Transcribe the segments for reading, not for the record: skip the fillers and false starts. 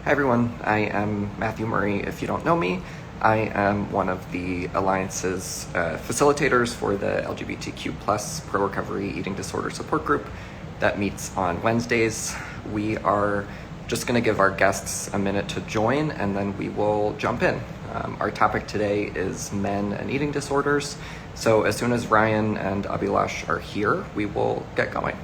Hi everyone, I am Matthew Murray. If you don't know me, I am one of the Alliance's facilitators for the LGBTQ plus pro-recovery eating disorder support group that meets on Wednesdays. We are just going to give our guests a minute to join and then we will jump in. Our topic today is men and eating disorders. So as soon as Ryan and Abhilash are here, we will get going.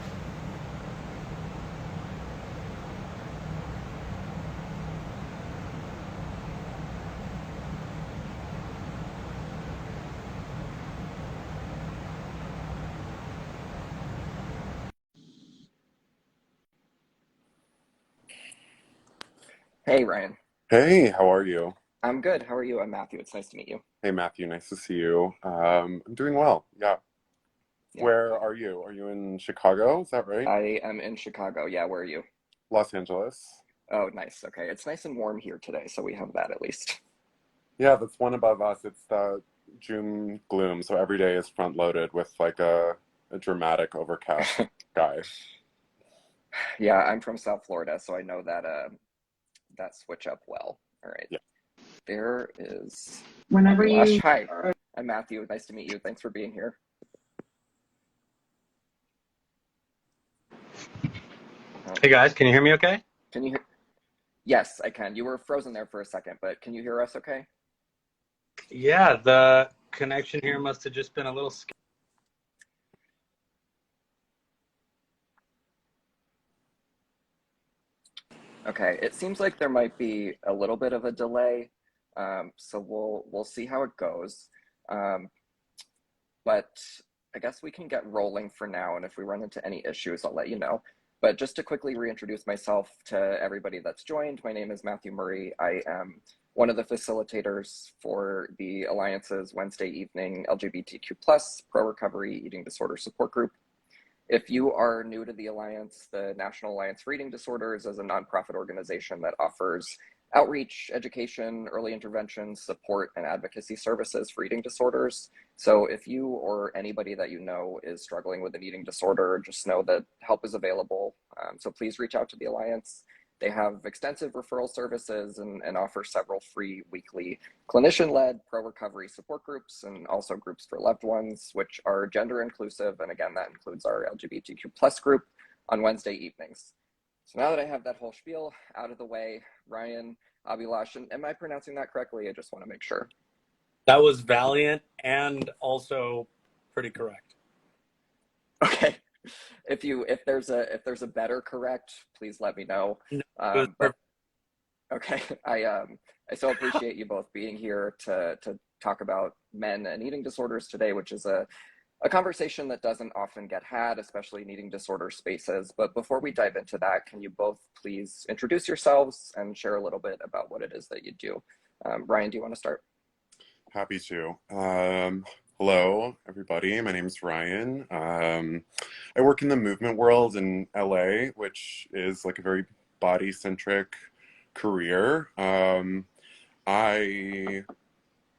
Hey Ryan. Hey, how are you? I'm good. How are you? I'm Matthew. It's nice to meet you. Hey, Matthew, nice to see you. I'm doing well. Yeah. Yeah. Where are you? Are you in Chicago? Is that right? I am in Chicago. Yeah, where are you? Los Angeles? Oh, nice. Okay. It's nice and warm here today, so we have that at least. Yeah, that's one above us. It's the June gloom, so every day is front loaded with like a dramatic overcast sky. Yeah, I'm from South Florida, so I know that that switch up well. All right. Yeah. There is Whenever Abhilash. you Hi. are. I'm Matthew. Nice to meet you. Thanks for being here. Oh, Hey guys, can you hear me okay? can you hear? Yes, I can. You were frozen there for a second, but can you hear us okay? Yeah, the connection here must have just been a little scary. Okay. It seems like there might be a little bit of a delay. So we'll see how it goes. Um, but I guess we can get rolling for now. And if we run into any issues, I'll let you know. But just to quickly reintroduce myself to everybody that's joined, my name is Matthew Murray. I am one of the facilitators for the Alliance's Wednesday evening LGBTQ plus pro recovery eating disorder support group. If you are new to the Alliance, the National Alliance for Eating Disorders is a nonprofit organization that offers outreach, education, early intervention, support, and advocacy services for eating disorders. So if you or anybody that you know is struggling with an eating disorder, just know that help is available. So please reach out to the Alliance. They have extensive referral services and offer several free weekly clinician-led pro-recovery support groups and also groups for loved ones, which are gender inclusive. And again, that includes our LGBTQ plus group on Wednesday evenings. So now that I have that whole spiel out of the way, Ryan, Abhilash, and am I pronouncing that correctly? I just want to make sure. That was valiant and also pretty correct. Okay. If there's a better correct, please let me know. No, it was But perfect. okay, I so appreciate you both being here to talk about men and eating disorders today, which is a conversation that doesn't often get had, especially in eating disorder spaces. But before we dive into that, can you both please introduce yourselves and share a little bit about what it is that you do? Ryan, do you want to start? Happy to. Hello, everybody. My name is Ryan. I work in the movement world in LA, which is like a very body-centric career. I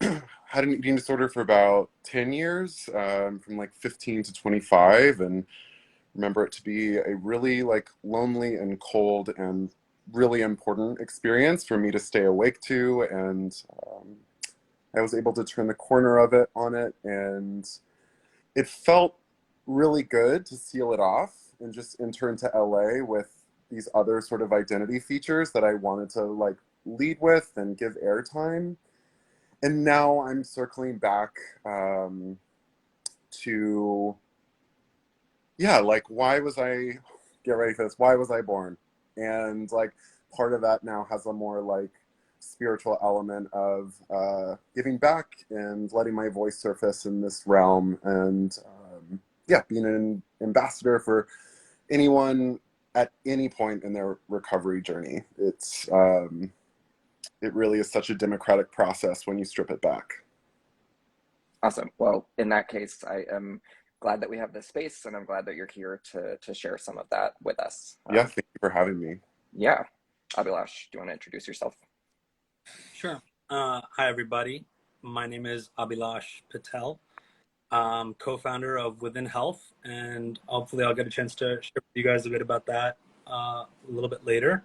had an eating disorder for about 10 years, from like 15 to 25, and remember it to be a really like lonely and cold and really important experience for me to stay awake to. And I was able to turn the corner of it on it, and it felt really good to seal it off and just enter into LA with these other sort of identity features that I wanted to like lead with and give airtime. And now I'm circling back to, yeah, like why was I, get ready for this, why was I born? And like part of that now has a more like spiritual element of giving back and letting my voice surface in this realm, and yeah, being an ambassador for anyone at any point in their recovery journey. It really is such a democratic process when you strip it back. Awesome. Well, in that case, I am glad that we have this space, and I'm glad that you're here to share some of that with us. Yeah, thank you for having me. Yeah, Abhilash, do you want to introduce yourself? Sure. Hi everybody. My name is Abhilash Patel. I'm co-founder of Within Health, and hopefully I'll get a chance to share with you guys a bit about that a little bit later.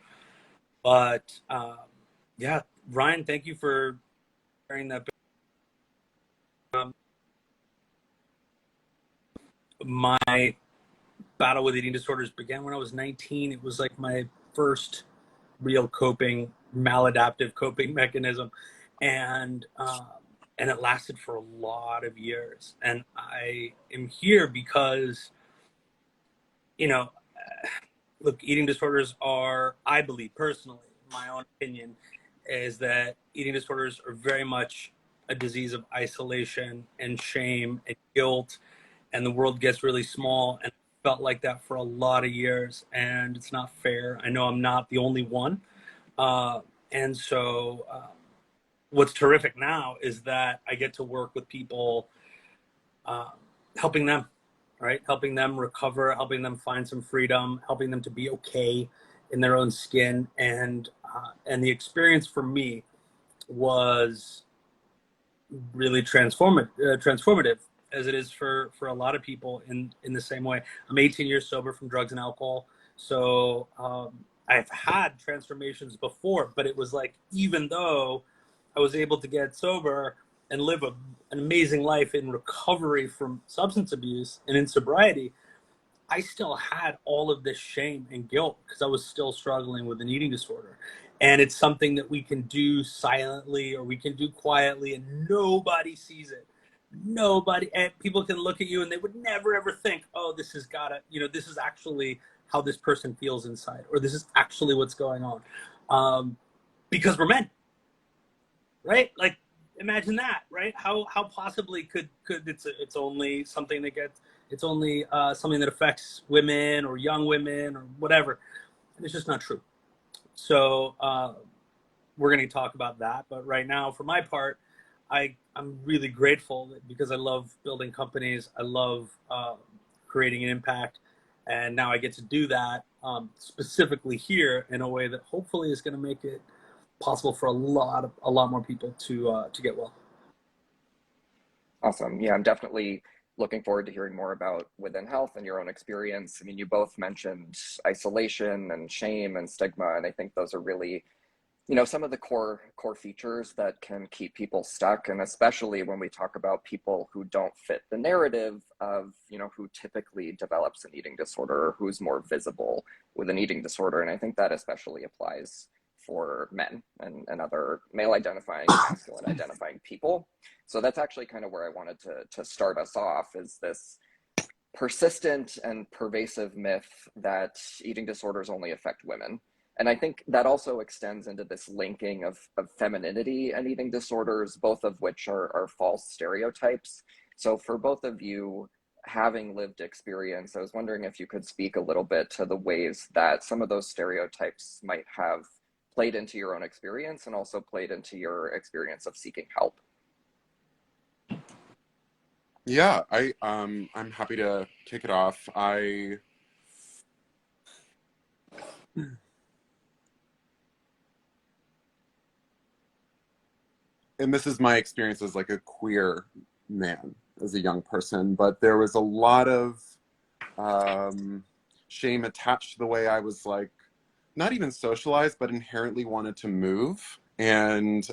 But yeah, Ryan, thank you for sharing that. Um, my battle with eating disorders began when I was 19. It was like my first real coping, maladaptive coping mechanism, and and it lasted for a lot of years. And I am here because, you know, look, eating disorders are, I believe personally, my own opinion, is that eating disorders are very much a disease of isolation and shame and guilt, and the world gets really small. And I felt like that for a lot of years, and it's not fair. I know I'm not the only one. Uh, and so, what's terrific now is that I get to work with people, uh, helping them, right? Helping them recover, helping them find some freedom, helping them to be okay in their own skin. And the experience for me was really transformative, as it is for a lot of people in the same way. I'm 18 years sober from drugs and alcohol, so I've had transformations before, but it was like, even though I was able to get sober and live an amazing life in recovery from substance abuse and in sobriety, I still had all of this shame and guilt because I was still struggling with an eating disorder. And it's something that we can do silently or we can do quietly, and nobody sees it. Nobody, and people can look at you and they would never ever think, oh, this has gotta, this is actually how this person feels inside, or this is actually what's going on. Because we're men, right? Like, imagine that, right? How possibly could it's only something that gets, it's only something that affects women or young women or whatever, and it's just not true. So we're going to talk about that, but right now, for my part, I'm really grateful because I love building companies. I love creating an impact, and now I get to do that specifically here in a way that hopefully is going to make it possible for a lot more people to get well. Awesome. Yeah, I'm definitely looking forward to hearing more about Within Health and your own experience. I mean, you both mentioned isolation and shame and stigma, and I think those are really, some of the core features that can keep people stuck. And especially when we talk about people who don't fit the narrative of, who typically develops an eating disorder or who's more visible with an eating disorder. And I think that especially applies for men and other male identifying and masculine identifying people. So that's actually kind of where I wanted to start us off, is this persistent and pervasive myth that eating disorders only affect women. And I think that also extends into this linking of femininity and eating disorders, both of which are false stereotypes. So for both of you, having lived experience, I was wondering if you could speak a little bit to the ways that some of those stereotypes might have played into your own experience and also played into your experience of seeking help. Yeah, I'm happy to kick it off. And this is my experience as like a queer man as a young person, but there was a lot of shame attached to the way I was, like, not even socialized, but inherently wanted to move. And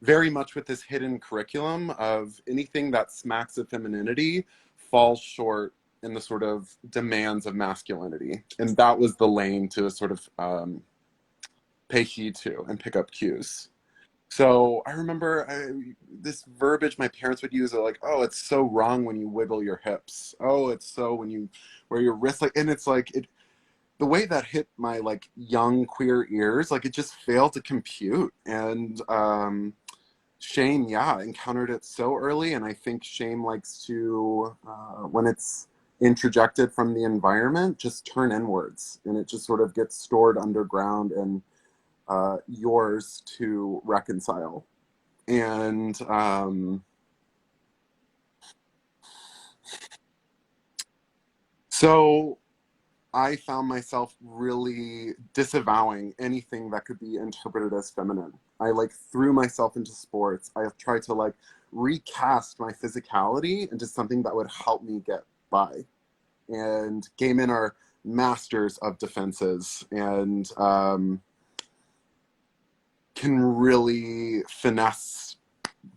very much with this hidden curriculum of anything that smacks of femininity falls short in the sort of demands of masculinity. And that was the lane to sort of pay heed to and pick up cues. So I remember this verbiage my parents would use, like, oh, it's so wrong when you wiggle your hips. Oh, it's so when you wear your wrist, like, and it's like, the way that hit my, like, young queer ears, like, it just failed to compute. And shame, yeah, encountered it so early. And I think shame likes to, when it's introjected from the environment, just turn inwards, and it just sort of gets stored underground and yours to reconcile. And so I found myself really disavowing anything that could be interpreted as feminine. I, like, threw myself into sports. I tried to, like, recast my physicality into something that would help me get by. And gay men are masters of defenses and can really finesse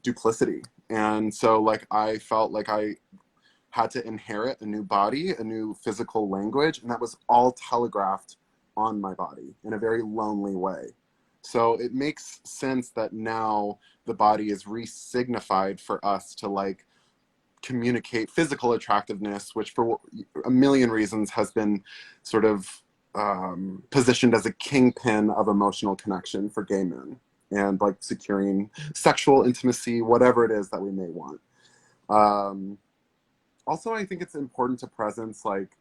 duplicity. And so like I felt like I had to inherit a new body, a new physical language, and that was all telegraphed on my body in a very lonely way. So it makes sense that now the body is re-signified for us to like communicate physical attractiveness, which for a million reasons has been sort of positioned as a kingpin of emotional connection for gay men and like securing sexual intimacy, whatever it is that we may want. Also, I think it's important to presence like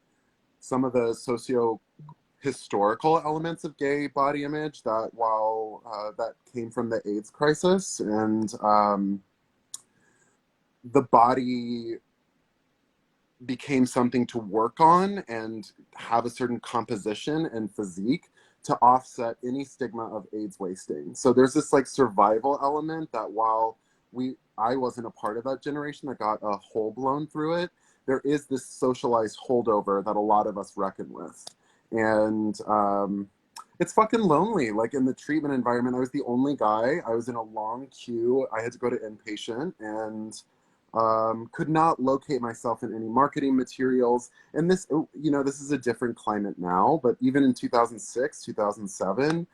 some of the socio-historical elements of gay body image that while that came from the AIDS crisis, and the body became something to work on and have a certain composition and physique to offset any stigma of AIDS wasting. So there's this like survival element that while I wasn't a part of that generation that got a hole blown through it, there is this socialized holdover that a lot of us reckon with. And it's fucking lonely. Like in the treatment environment, I was the only guy. I was in a long queue. I had to go to inpatient and could not locate myself in any marketing materials. And this, you know, this is a different climate now, but even in 2006, 2007,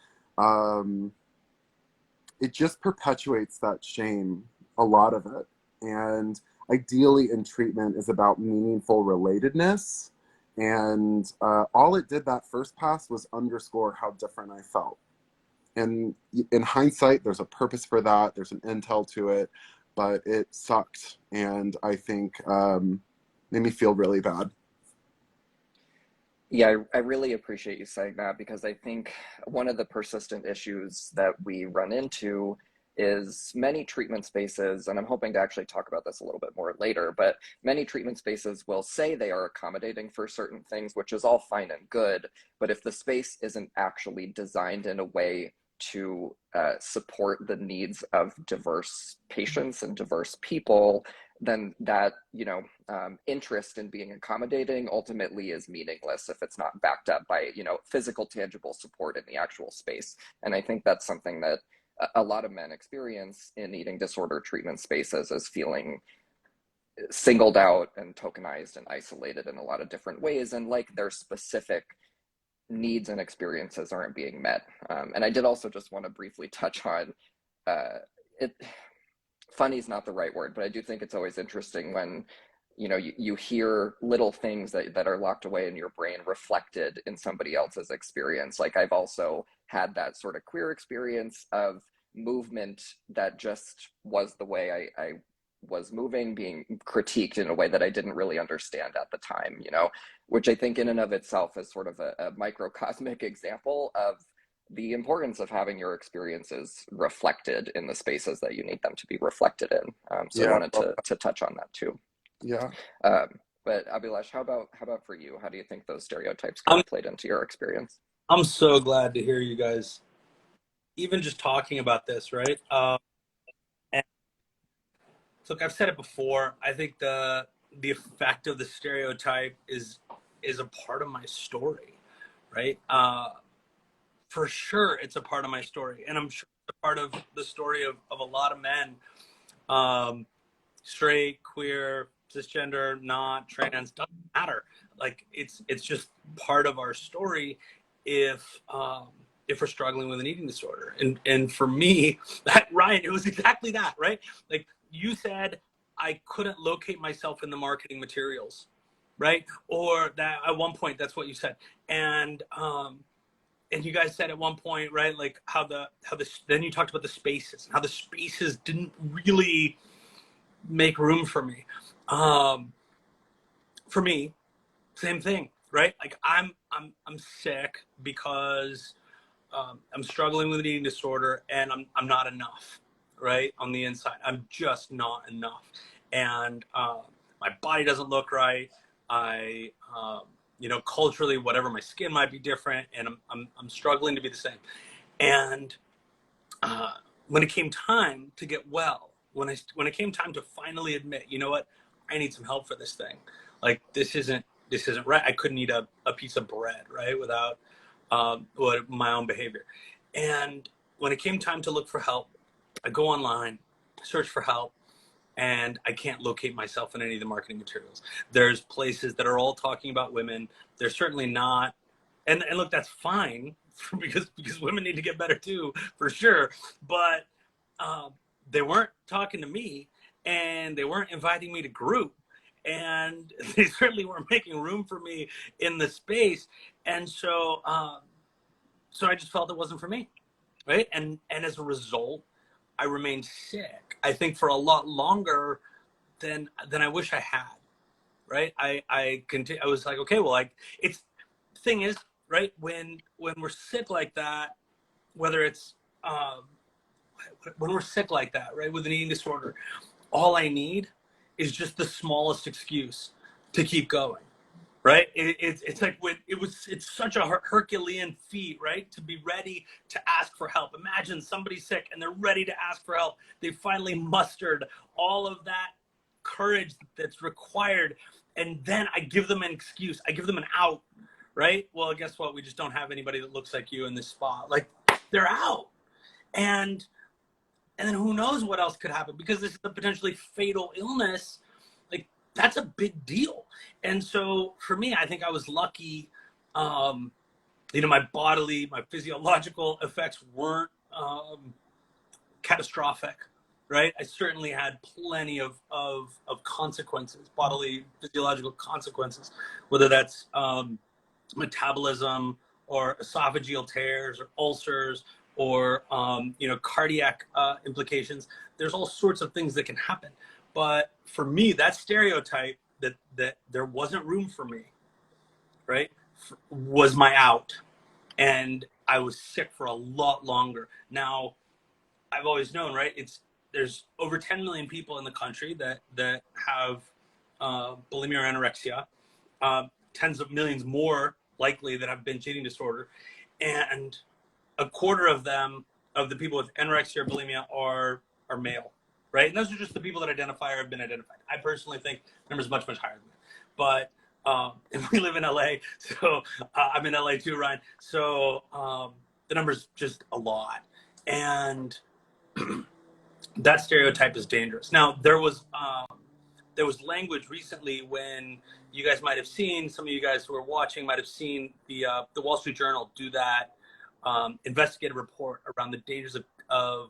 it just perpetuates that shame, a lot of it. And ideally in treatment is about meaningful relatedness. And all it did that first pass was underscore how different I felt. And in hindsight, there's a purpose for that. There's an intel to it, but it sucked. And I think made me feel really bad. Yeah, I really appreciate you saying that, because I think one of the persistent issues that we run into is many treatment spaces, and I'm hoping to actually talk about this a little bit more later, but many treatment spaces will say they are accommodating for certain things, which is all fine and good, but if the space isn't actually designed in a way to support the needs of diverse patients and diverse people, then that, you know, interest in being accommodating ultimately is meaningless if it's not backed up by, you know, physical tangible support in the actual space. And I think that's something that a lot of men experience in eating disorder treatment spaces, as feeling singled out and tokenized and isolated in a lot of different ways, and like their specific needs and experiences aren't being met. And I did also just want to briefly touch on it. Funny is not the right word, but I do think it's always interesting when, you know, you hear little things that are locked away in your brain reflected in somebody else's experience. Like I've also had that sort of queer experience of movement that just was the way I was moving, being critiqued in a way that I didn't really understand at the time, you know, which I think in and of itself is sort of a microcosmic example of the importance of having your experiences reflected in the spaces that you need them to be reflected in. So I Yeah. wanted to touch on that too. Yeah. Um, but Abhilash, how about for you? How do you think those stereotypes kind I'm of played into your experience? I'm so glad to hear you guys even just talking about this, right? And look, I've said it before. I think the effect of the stereotype is a part of my story, right? For sure, it's a part of my story, and I'm sure it's a part of the story of a lot of men, straight, queer, cisgender, not trans, doesn't matter. Like it's just part of our story if we're struggling with an eating disorder. And for me, that Ryan, it was exactly that, right? Like you said, I couldn't locate myself in the marketing materials, right? Or that at one point, that's what you said. And you guys said at one point, right, like how the then you talked about the spaces and how the spaces didn't really make room for me. For me, same thing, right? Like I'm sick because I'm struggling with an eating disorder, and I'm not enough, right? On the inside, I'm just not enough, and my body doesn't look right. I you know, culturally, whatever, my skin might be different, and I'm struggling to be the same. And when it came time to get well, when it came time to finally admit, you know what, I need some help for this thing. Like this isn't this isn't right. I couldn't eat a piece of bread, right, without my own behavior. And when it came time to look for help, I go online, search for help, and I can't locate myself in any of the marketing materials. There's places that are all talking about women. They're certainly not, and look, that's fine because women need to get better too, for sure. But they weren't talking to me, and they weren't inviting me to group, and they certainly weren't making room for me in the space. And so I just felt it wasn't for me, right? And as a result, I remained sick, I think, for a lot longer than I wish I had, right? I was like, okay, well, like, it's, thing is, right, when we're sick like that, whether it's when we're sick like that, right, with an eating disorder, all I need is just the smallest excuse to keep going, right? It's like when it's such a Herculean feat, right, to be ready to ask for help. Imagine somebody's sick and they're ready to ask for help. They finally mustered all of that courage that's required, and then I give them an excuse. I give them an out, right? Well, guess what? We just don't have anybody that looks like you in this spot. Like, they're out, and then who knows what else could happen, because this is a potentially fatal illness. Like, that's a big deal. And so for me, I think I was lucky. My physiological effects weren't catastrophic, right? I certainly had plenty of consequences, bodily physiological consequences, whether that's metabolism or esophageal tears or ulcers or cardiac implications. There's all sorts of things that can happen. But for me, that stereotype that there wasn't room for me, right, was my out. And I was sick for a lot longer. Now, I've always known, right, there's over 10 million people in the country that have bulimia or anorexia, tens of millions more likely that have binge eating disorder, and a quarter of them, of the people with anorexia or bulimia, are male, right? And those are just the people that identify or have been identified. I personally think the number is much, much higher than that. But and we live in LA, so I'm in LA too, Ryan. So the number's just a lot. And that stereotype is dangerous. Now, there was language recently when you guys might have seen, some of you guys who are watching might have seen the Wall Street Journal do that investigative report around the dangers of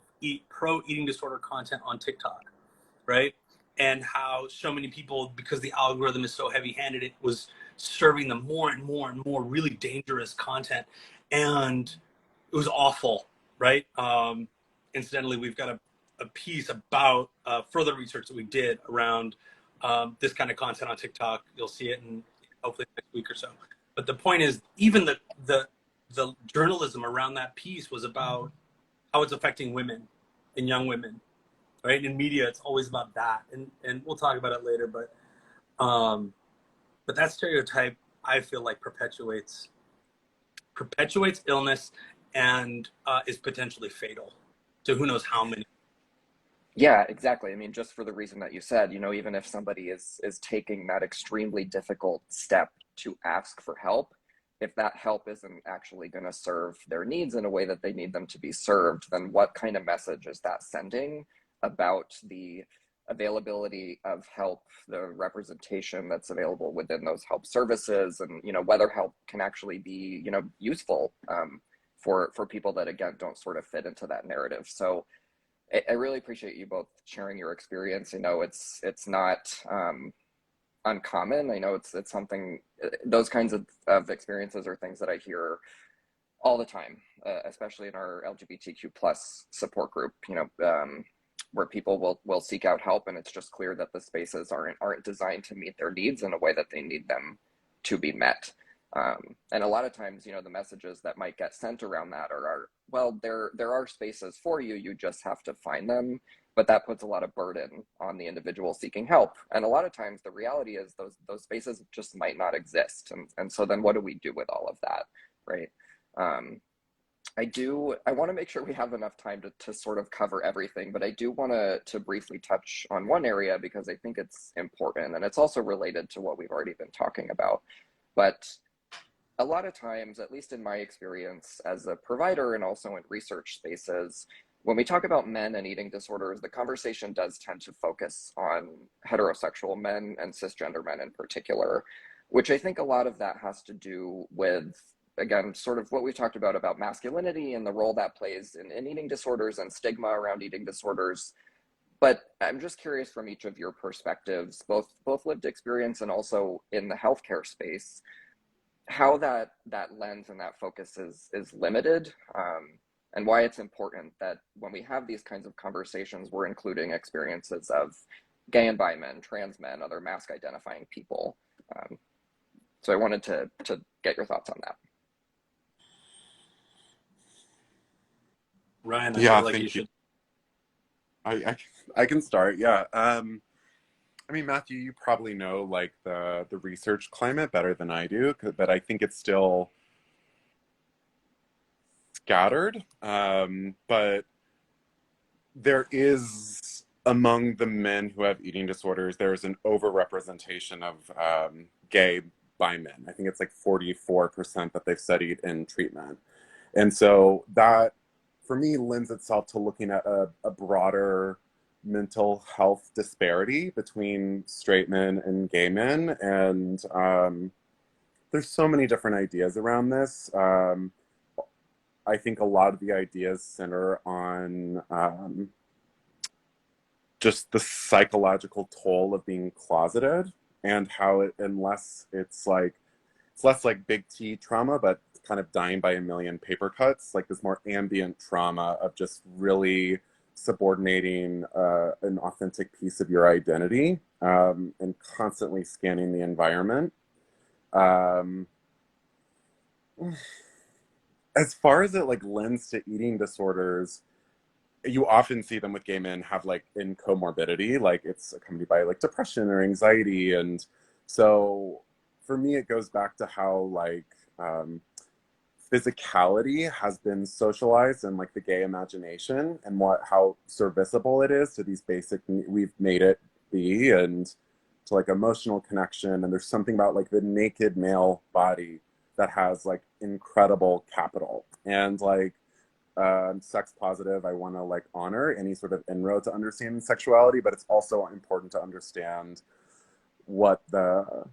pro eating disorder content on TikTok, right? And how so many people, because the algorithm is so heavy-handed, it was serving them more and more and more really dangerous content, and it was awful, right? Incidentally, we've got a piece about further research that we did around this kind of content on TikTok. You'll see it in hopefully next week or so. But the point is, even the journalism around that piece was about how it's affecting women and young women, right? In media, it's always about that, and we'll talk about it later. But that stereotype, I feel like, perpetuates illness and is potentially fatal to who knows how many. Yeah, exactly. I mean, just for the reason that you said, even if somebody is taking that extremely difficult step to ask for help, if that help isn't actually going to serve their needs in a way that they need them to be served, then what kind of message is that sending about the availability of help, the representation that's available within those help services, and whether help can actually be useful for people that, again, don't sort of fit into that narrative. So I really appreciate you both sharing your experience. It's not uncommon. I know it's something, those kinds of experiences are things that I hear all the time, especially in our LGBTQ plus support group, where people will seek out help, and it's just clear that the spaces aren't designed to meet their needs in a way that they need them to be met. And a lot of times, the messages that might get sent around that are, well, there are spaces for you, you just have to find them. But that puts a lot of burden on the individual seeking help. And a lot of times the reality is those spaces just might not exist. And so then what do we do with all of that, right? I want to make sure we have enough time to sort of cover everything, but I do want to briefly touch on one area because I think it's important and it's also related to what we've already been talking about. But a lot of times, at least in my experience as a provider and also in research spaces, when we talk about men and eating disorders, the conversation does tend to focus on heterosexual men and cisgender men in particular, which I think a lot of that has to do with, again, sort of what we talked about masculinity and the role that plays in eating disorders and stigma around eating disorders. But I'm just curious from each of your perspectives, both lived experience and also in the healthcare space, how that lens and that focus is limited, and why it's important that when we have these kinds of conversations, we're including experiences of gay and bi men, trans men, other mask identifying people. So I wanted to get your thoughts on that. Ryan, I Yeah, feel like you thank you. should. I can start. Yeah. I mean, Matthew, you probably know like the research climate better than I do, but I think it's still scattered. But there is among the men who have eating disorders, there is an overrepresentation of gay bi men. I think it's like 44% that they've studied in treatment. And so that, for me, lends itself to looking at a broader mental health disparity between straight men and gay men. And there's so many different ideas around this. I think a lot of the ideas center on just the psychological toll of being closeted and how it, unless it's less like big T trauma, but kind of dying by a million paper cuts, like this more ambient trauma of just really subordinating an authentic piece of your identity, and constantly scanning the environment. Um, as far as it like lends to eating disorders, you often see them with gay men have like in comorbidity, like it's accompanied by like depression or anxiety. And so for me, it goes back to how like physicality has been socialized in like the gay imagination and how serviceable it is to these basic, we've made it be, and to like emotional connection. And there's something about like the naked male body that has like incredible capital. And like sex positive, I want to like honor any sort of inroad to understanding sexuality, but it's also important to understand what the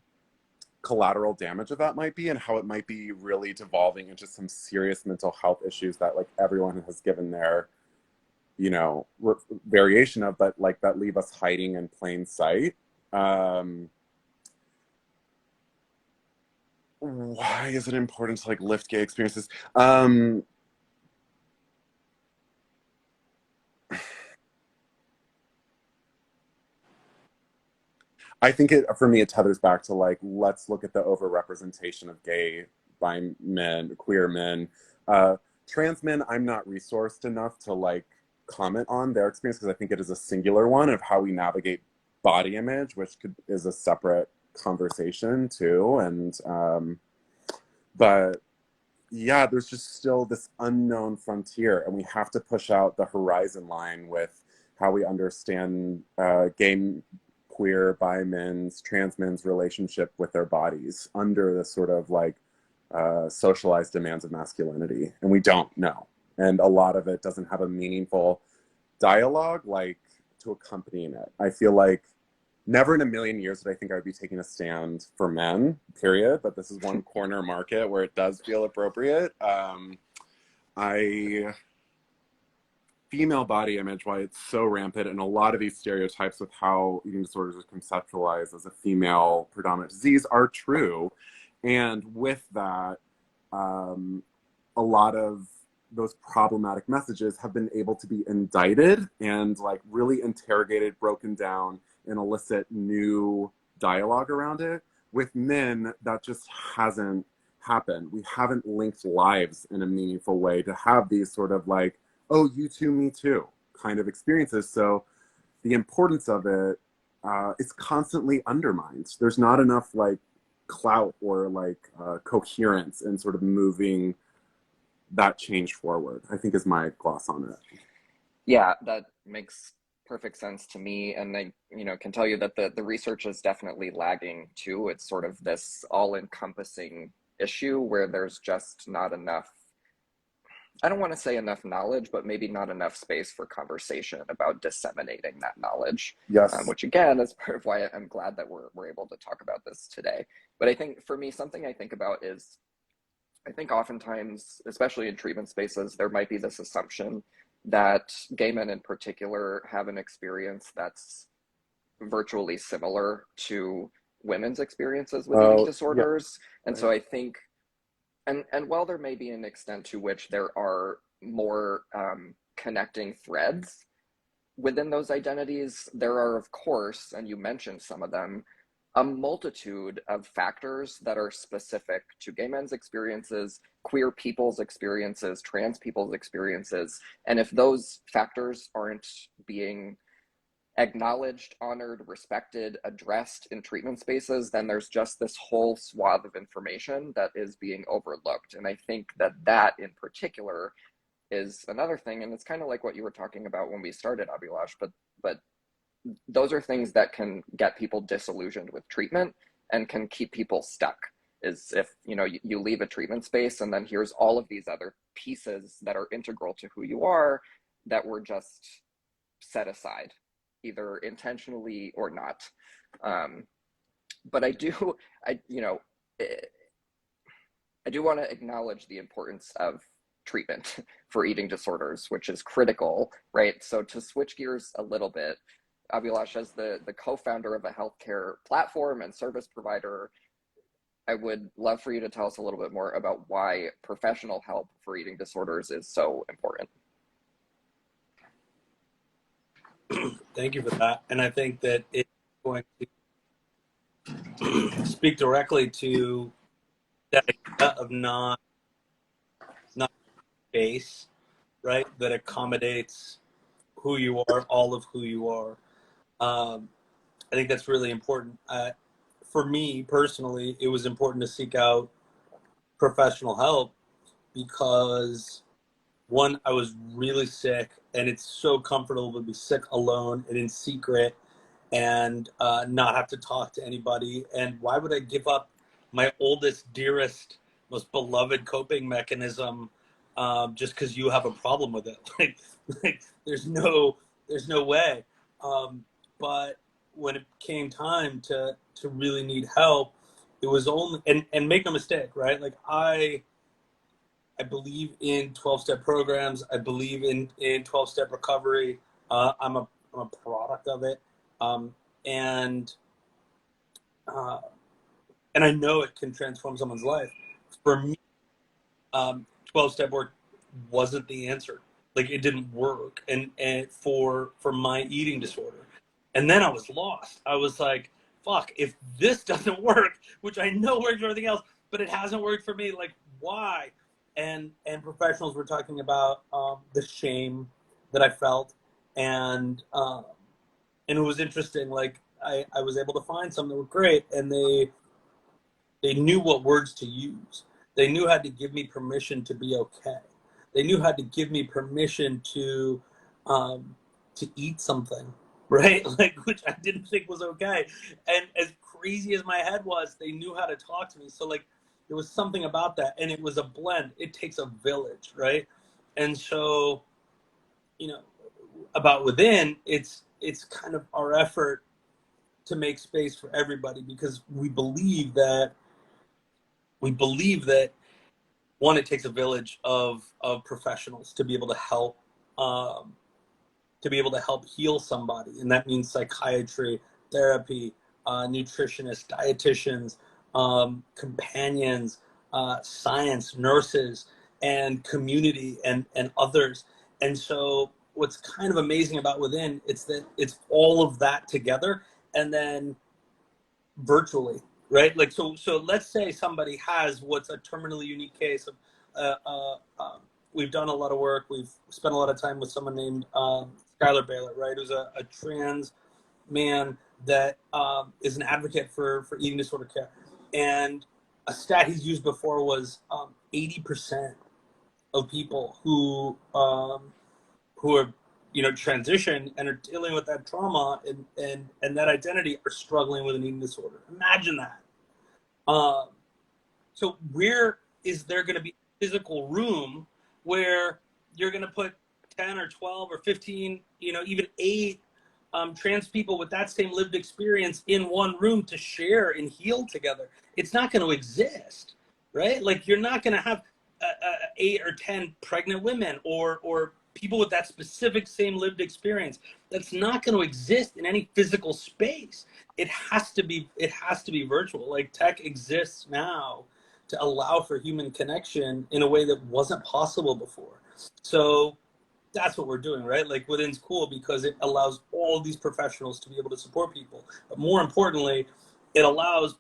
collateral damage of that might be and how it might be really devolving into some serious mental health issues that like everyone has given their, you know, variation of, but like that leave us hiding in plain sight. Why is it important to like lift gay experiences? I think it, for me, it tethers back to like, let's look at the overrepresentation of gay, bi men, queer men. Trans men, I'm not resourced enough to like comment on their experience because I think it is a singular one of how we navigate body image, which is a separate conversation too. And, but yeah, there's just still this unknown frontier, and we have to push out the horizon line with how we understand gay, queer, bi men's, trans men's relationship with their bodies under the sort of like socialized demands of masculinity. And we don't know. And a lot of it doesn't have a meaningful dialogue like to accompany it. I feel like never in a million years did I think I would be taking a stand for men, period. But this is one corner market where it does feel appropriate. Female body image, why it's so rampant, and a lot of these stereotypes with how eating disorders are conceptualized as a female predominant disease are true. And with that, a lot of those problematic messages have been able to be indicted and like really interrogated, broken down, and elicit new dialogue around it. With men, that just hasn't happened. We haven't linked lives in a meaningful way to have these sort of like, oh, you too, me too kind of experiences. So the importance of it is constantly undermined. There's not enough like clout or like coherence in sort of moving that change forward, I think is my gloss on it. Yeah, that makes perfect sense to me. And I, can tell you that the research is definitely lagging too. It's sort of this all-encompassing issue where there's just not enough, I don't want to say enough knowledge, but maybe not enough space for conversation about disseminating that knowledge, Yes. which again is part of why I'm glad that we're able to talk about this today. But I think for me, something I think about is I think oftentimes, especially in treatment spaces, there might be this assumption that gay men in particular have an experience that's virtually similar to women's experiences with eating Oh, yeah. disorders. And Right. so I think, and while there may be an extent to which there are more connecting threads within those identities, there are, of course, and you mentioned some of them, a multitude of factors that are specific to gay men's experiences, queer people's experiences, trans people's experiences. And if those factors aren't being acknowledged, honored, respected, addressed in treatment spaces, then there's just this whole swath of information that is being overlooked. And I think that that in particular is another thing, and it's kind of like what you were talking about when we started, Abhilash, but those are things that can get people disillusioned with treatment and can keep people stuck. Is if you leave a treatment space and then here's all of these other pieces that are integral to who you are that were just set aside, either intentionally or not. But I do, I you know, I do want to acknowledge the importance of treatment for eating disorders, which is critical, right? So to switch gears a little bit, Abhilash, as the co-founder of a healthcare platform and service provider, I would love for you to tell us a little bit more about why professional help for eating disorders is so important. Thank you for that. And I think that it's going to speak directly to that idea of not space, right? That accommodates who you are, all of who you are. I think that's really important. For me personally, it was important to seek out professional help because one, I was really sick, and it's so comfortable to be sick alone and in secret and not have to talk to anybody. And why would I give up my oldest, dearest, most beloved coping mechanism just because you have a problem with it? Like there's no way. But when it came time to really need help, it was only and make no mistake, right? Like I believe in 12-step programs. I believe in 12-step recovery. I'm a product of it, and uh, and I know it can transform someone's life. For me, 12-step work wasn't the answer. Like it didn't work, and for my eating disorder, and then I was lost. I was like, "Fuck! If this doesn't work, which I know works for everything else, but it hasn't worked for me. Like, why?" And professionals were talking about the shame that I felt, and it was interesting. Like I was able to find some that were great, and they knew what words to use. They knew how to give me permission to be okay. They knew how to give me permission um, to eat something, right? Like which I didn't think was okay. And as crazy as my head was, they knew how to talk to me. So like there was something about that, and it was a blend. It takes a village, right? And so you know, about within, it's kind of our effort to make space for everybody because we believe that one, it takes a village of professionals to be able to help um, heal somebody, and that means psychiatry, therapy, nutritionists, dietitians, companions, science, nurses, and community, and others. And so, what's kind of amazing about Within, it's that it's all of that together, and then virtually, right? Like so let's say somebody has what's a terminally unique case of uh, uh, um, we've done a lot of work, we've spent a lot of time with someone named Skylar Baylor, right, who's a trans man that is an advocate for eating disorder care. And a stat he's used before was 80% of people who are, you know, transition and are dealing with that trauma and that identity are struggling with an eating disorder. Imagine that. Um, so where is there going to be a physical room where you're going to put 10 or 12 or 15, you know, even 8 trans people with that same lived experience in one room to share and heal together? It's not going to exist, right? Like you're not going to have 8 or 10 pregnant women or people with that specific same lived experience. That's not going to exist in any physical space. It has to be virtual. Like tech exists now to allow for human connection in a way that wasn't possible before. So that's what we're doing, right? Like Within's cool because it allows all these professionals to be able to support people. But more importantly, it allows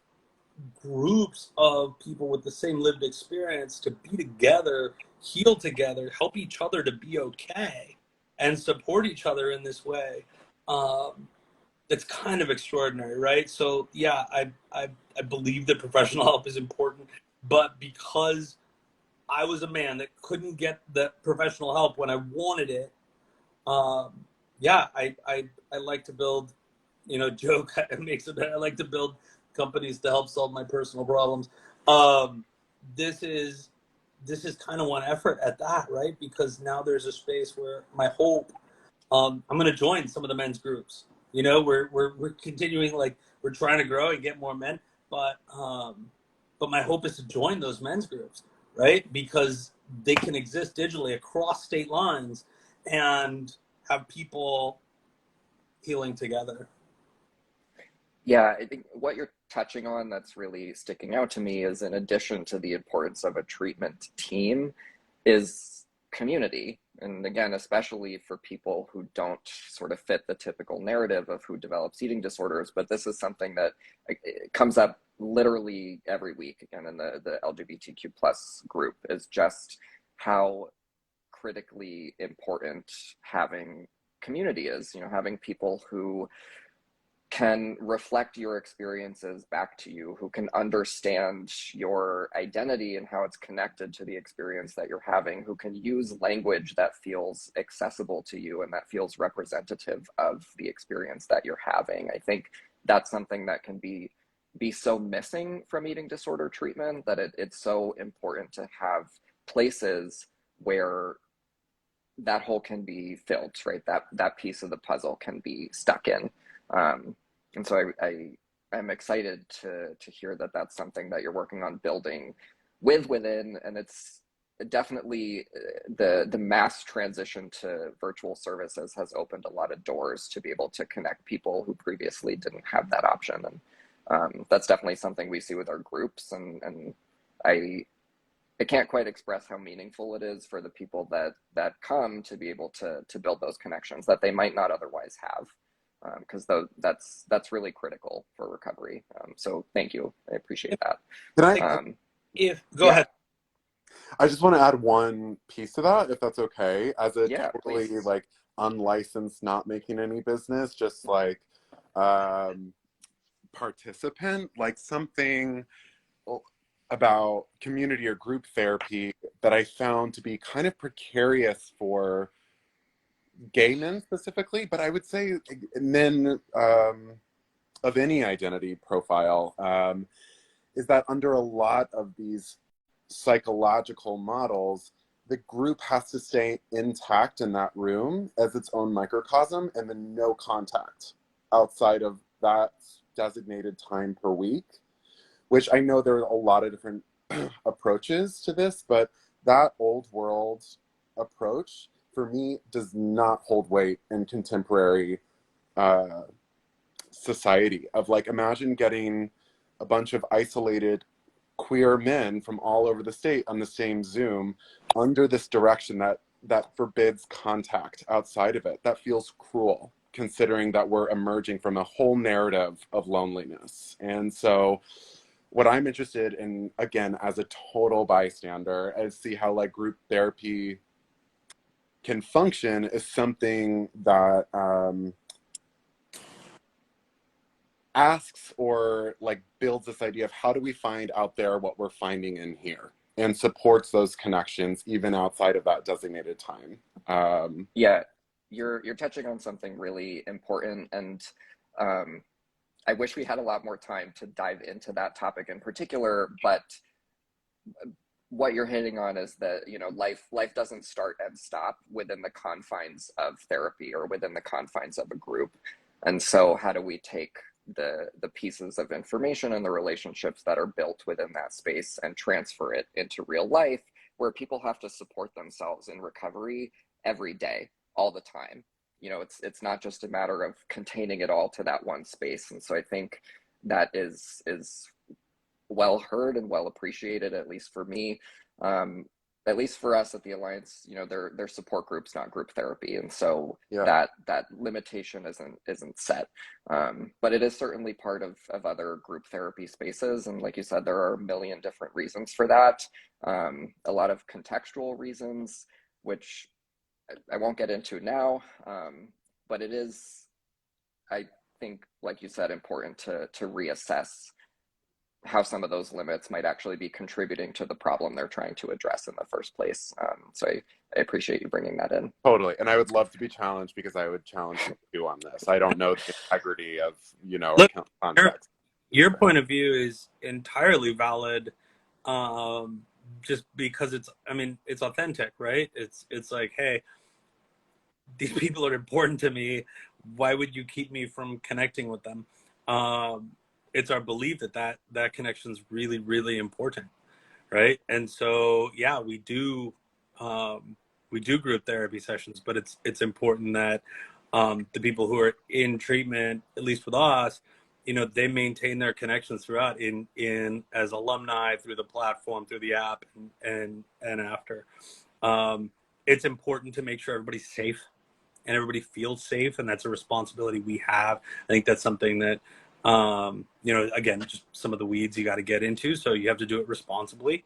groups of people with the same lived experience to be together, heal together, help each other to be okay, and support each other in this way. Um, it's kind of extraordinary, right? So yeah, I believe that professional help is important, but because I was a man that couldn't get the professional help when I wanted it, um, yeah, I like to build, you know, joke makes it better. I like to build companies to help solve my personal problems. Um, this is this is kind of one effort at that, right? Because now there's a space where my hope, I'm going to join some of the men's groups. You know, we're continuing, like we're trying to grow and get more men, but my hope is to join those men's groups, right? Because they can exist digitally across state lines and have people healing together. Yeah, I think what you're touching on that's really sticking out to me is, in addition to the importance of a treatment team, is community. And again, especially for people who don't sort of fit the typical narrative of who develops eating disorders, but this is something that comes up literally every week again in the LGBTQ plus group, is just how critically important having community is, you know, having people who can reflect your experiences back to you, who can understand your identity and how it's connected to the experience that you're having, who can use language that feels accessible to you and that feels representative of the experience that you're having. I think that's something that can be so missing from eating disorder treatment, that it's so important to have places where that hole can be filled, right? That piece of the puzzle can be stuck in. Um, and so I'm excited to hear that that's something that you're working on building within, and it's definitely the mass transition to virtual services has opened a lot of doors to be able to connect people who previously didn't have that option, and that's definitely something we see with our groups, and I I can't quite express how meaningful it is for the people that come to be able to build those connections that they might not otherwise have, because that's really critical for recovery. So thank you, I appreciate that. Can I? Um, If Go yeah, ahead. I just want to add one piece to that, if that's okay. As a yeah, totally please. like unlicensed, not making any business, just like um, participant, like something about community or group therapy that I found to be kind of precarious for gay men specifically, but I would say men of any identity profile, is that under a lot of these psychological models, the group has to stay intact in that room as its own microcosm, and then no contact outside of that designated time per week, which I know there are a lot of different approaches to this, but that old world approach for me does not hold weight in contemporary uh, society. Of like, imagine getting a bunch of isolated queer men from all over the state on the same Zoom under this direction that forbids contact outside of it. That feels cruel, considering that we're emerging from a whole narrative of loneliness. And so what I'm interested in, again, as a total bystander, is see how like group therapy can function as something that asks or like builds this idea of how do we find out there what we're finding in here, and supports those connections even outside of that designated time. Yeah, you're touching on something really important, and um, I wish we had a lot more time to dive into that topic in particular, but what you're hitting on is that, you know, life doesn't start and stop within the confines of therapy or within the confines of a group. And so how do we take the pieces of information and the relationships that are built within that space and transfer it into real life, where people have to support themselves in recovery every day, all the time. You know, it's not just a matter of containing it all to that one space. And so I think that is well heard and well appreciated, at least for me. Um, at least for us at the Alliance, you know, they're support groups, not group therapy, and so Yeah, that limitation isn't set. But it is certainly part of other group therapy spaces, and like you said, there are a million different reasons for that. A lot of contextual reasons, which I won't get into now, but it is, I think, like you said, important to reassess how some of those limits might actually be contributing to the problem they're trying to address in the first place. So I appreciate you bringing that in. totally. And I would love to be challenged because I would challenge you on this. I don't know the integrity of, you know, our Look, your, context. your point of view is entirely valid. Just because it's, I mean, it's authentic, right? It's like, hey, these people are important to me. Why would you keep me from connecting with them? Um, it's our belief that connection is really, really important, right? And so, yeah, we do group therapy sessions, but it's important that the people who are in treatment, at least with us, you know, they maintain their connections throughout in as alumni, through the platform, through the app, and after. Um, it's important to make sure everybody's safe and everybody feels safe, and that's a responsibility we have. I think that's something that you know, again, just some of the weeds you got to get into, so you have to do it responsibly.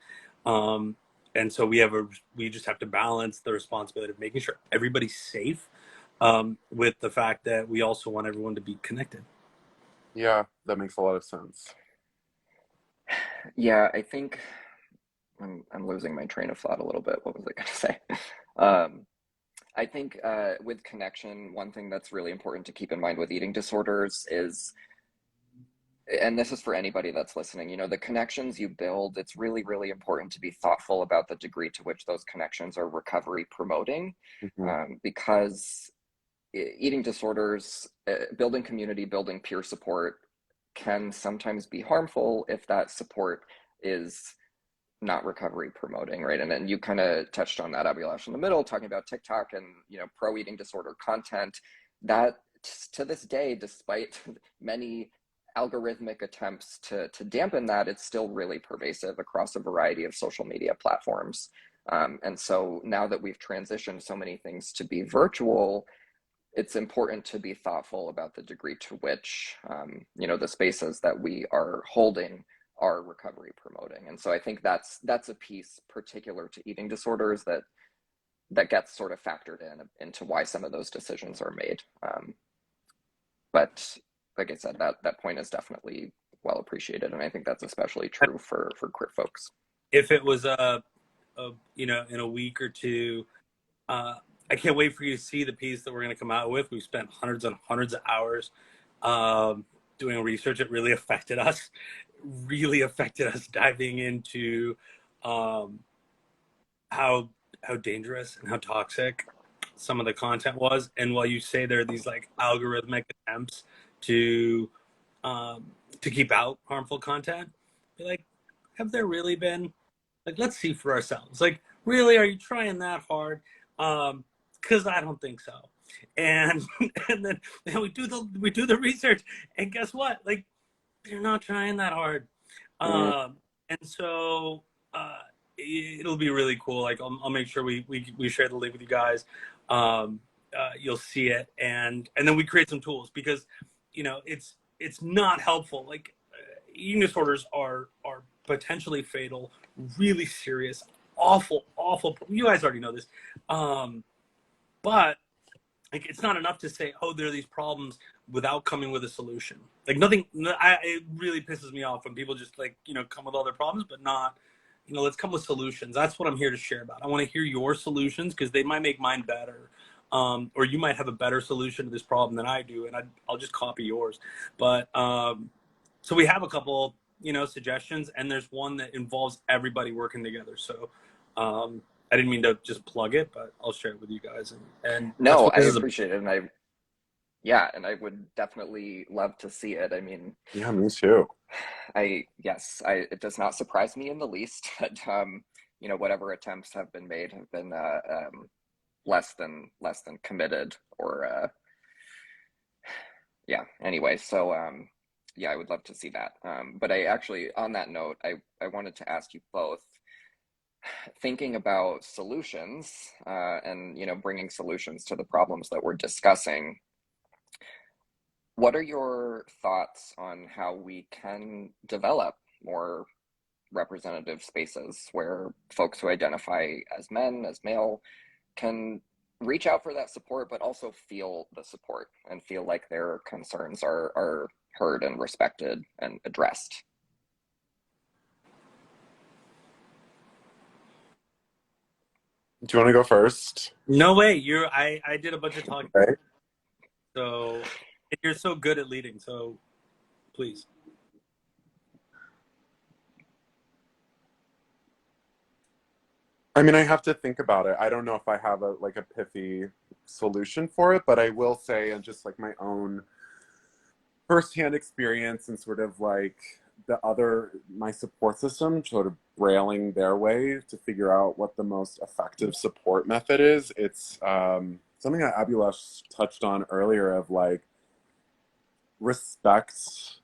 um, and so we just have to balance the responsibility of making sure everybody's safe, with the fact that we also want everyone to be connected. Yeah, that makes a lot of sense. Yeah, I think I'm losing my train of thought a little bit. What was I going to say? Um, I think with connection, one thing that's really important to keep in mind with eating disorders is, and this is for anybody that's listening, you know, the connections you build, it's really, really important to be thoughtful about the degree to which those connections are recovery promoting, Hmm. because eating disorders, building community, building peer support can sometimes be harmful if that support is not recovery promoting, right? And then you kind of touched on that, Abhilash, in the middle, talking about TikTok and, you know, pro eating disorder content. That to this day, despite many algorithmic attempts to dampen that, it's still really pervasive across a variety of social media platforms. And so now that we've transitioned so many things to be virtual, it's important to be thoughtful about the degree to which, you know, the spaces that we are holding are recovery promoting. And so I think that's a piece particular to eating disorders that gets sort of factored into why some of those decisions are made. But like I said, that point is definitely well appreciated, and I think that's especially true for queer folks. If it was you know, in a week or two, uh, I can't wait for you to see the piece that we're going to come out with. We've spent hundreds and hundreds of hours doing research. It really affected us diving into um, how dangerous and how toxic some of the content was. And while you say there are these like algorithmic attempts to um, to keep out harmful content, be like, have there really been? Like, let's see for ourselves. Like, really, are you trying that hard? Because I don't think so. And and then we do the research, and guess what? Like, they're not trying that hard. Mm. Um, and so it'll be really cool. Like, I'll make sure we share the link with you guys. You'll see it, and then we create some tools, because you know it's not helpful. Like, eating disorders are potentially fatal, really serious, awful, awful. You guys already know this, but like, it's not enough to say, oh, there are these problems without coming with a solution. Like, nothing. It really pisses me off when people just, like, you know, come with all their problems, but let's come with solutions. That's what I'm here to share about. I want to hear your solutions because they might make mine better. Or you might have a better solution to this problem than I do, and I'll just copy yours. But so we have a couple, suggestions, and there's one that involves everybody working together. So I didn't mean to just plug it, but I'll share it with you guys, and that's No, what I this is about. appreciate it, and yeah, and I would definitely love to see it. I mean, Yeah, me too. yes, it does not surprise me in the least that whatever attempts have been made have been less than committed, or yeah. Anyway, so yeah, I would love to see that. But I actually, on that note, I wanted to ask you both, thinking about solutions, and bringing solutions to the problems that we're discussing. What are your thoughts on how we can develop more representative spaces where folks who identify as men, as male, can reach out for that support, but also feel the support and feel like their concerns are heard and respected and addressed? Do you want to go first? No way. I did a bunch of talking, Okay. so you're so good at leading. So please. I mean, I have to think about it. I don't know if I have a pithy solution for it, but I will say, and just like my own firsthand experience and sort of like my support system sort of railing their way to figure out what the most effective support method is. It's something that Abulash touched on earlier of like respect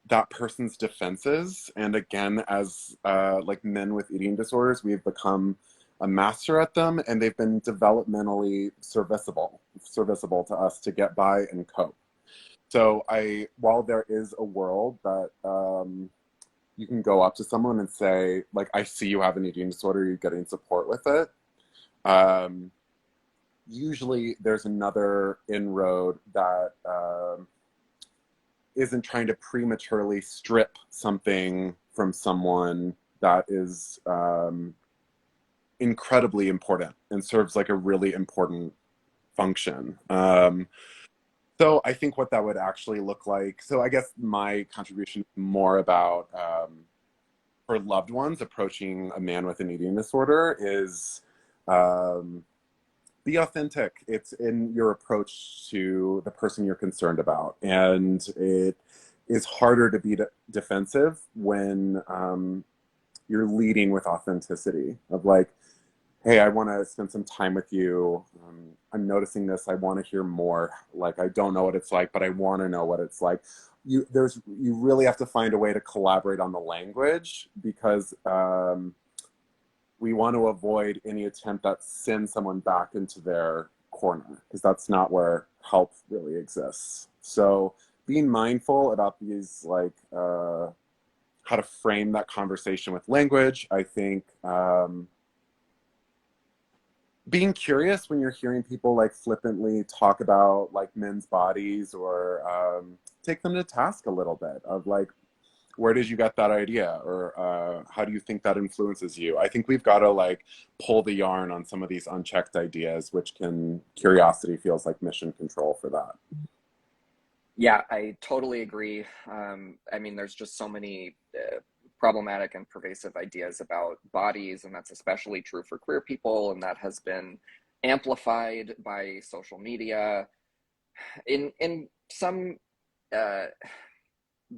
that person's defenses. And again, as like men with eating disorders, we've become a master at them, and they've been developmentally serviceable to us to get by and cope. So while there is a world that you can go up to someone and say, like, I see you have an eating disorder, you're getting support with it. Usually there's another inroad that isn't trying to prematurely strip something from someone that is incredibly important and serves like a really important function. So I think what that would actually look like. So I guess my contribution is more about for loved ones approaching a man with an eating disorder is be authentic. It's in your approach to the person you're concerned about, and it is harder to be defensive when you're leading with authenticity of like, hey, I want to spend some time with you. I'm noticing this. I want to hear more. Like, I don't know what it's like, but I want to know what it's like. You really have to find a way to collaborate on the language, because we want to avoid any attempt that sends someone back into their corner, because that's not where help really exists. So being mindful about these, like how to frame that conversation with language, I think. Being curious when you're hearing people like flippantly talk about like men's bodies, or take them to task a little bit of like, where did you get that idea, or how do you think that influences you? I think we've got to like pull the yarn on some of these unchecked ideas, which curiosity feels like mission control for that. Yeah, I totally agree. I mean, there's just so many problematic and pervasive ideas about bodies, and that's especially true for queer people, and that has been amplified by social media. In some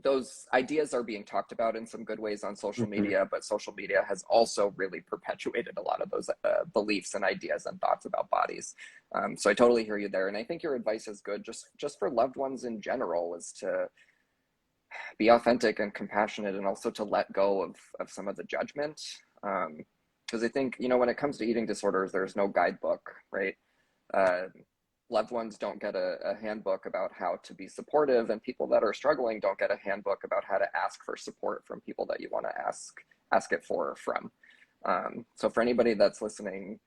those ideas are being talked about in some good ways on social Mm-hmm. media, but social media has also really perpetuated a lot of those beliefs and ideas and thoughts about bodies. So I totally hear you there, and I think your advice is good, just for loved ones in general, is to be authentic and compassionate, and also to let go of some of the judgment. Because I think, when it comes to eating disorders, there's no guidebook, right? Uh, Loved ones don't get a handbook about how to be supportive, and people that are struggling don't get a handbook about how to ask for support from people that you want to ask it for or from. So for anybody that's listening,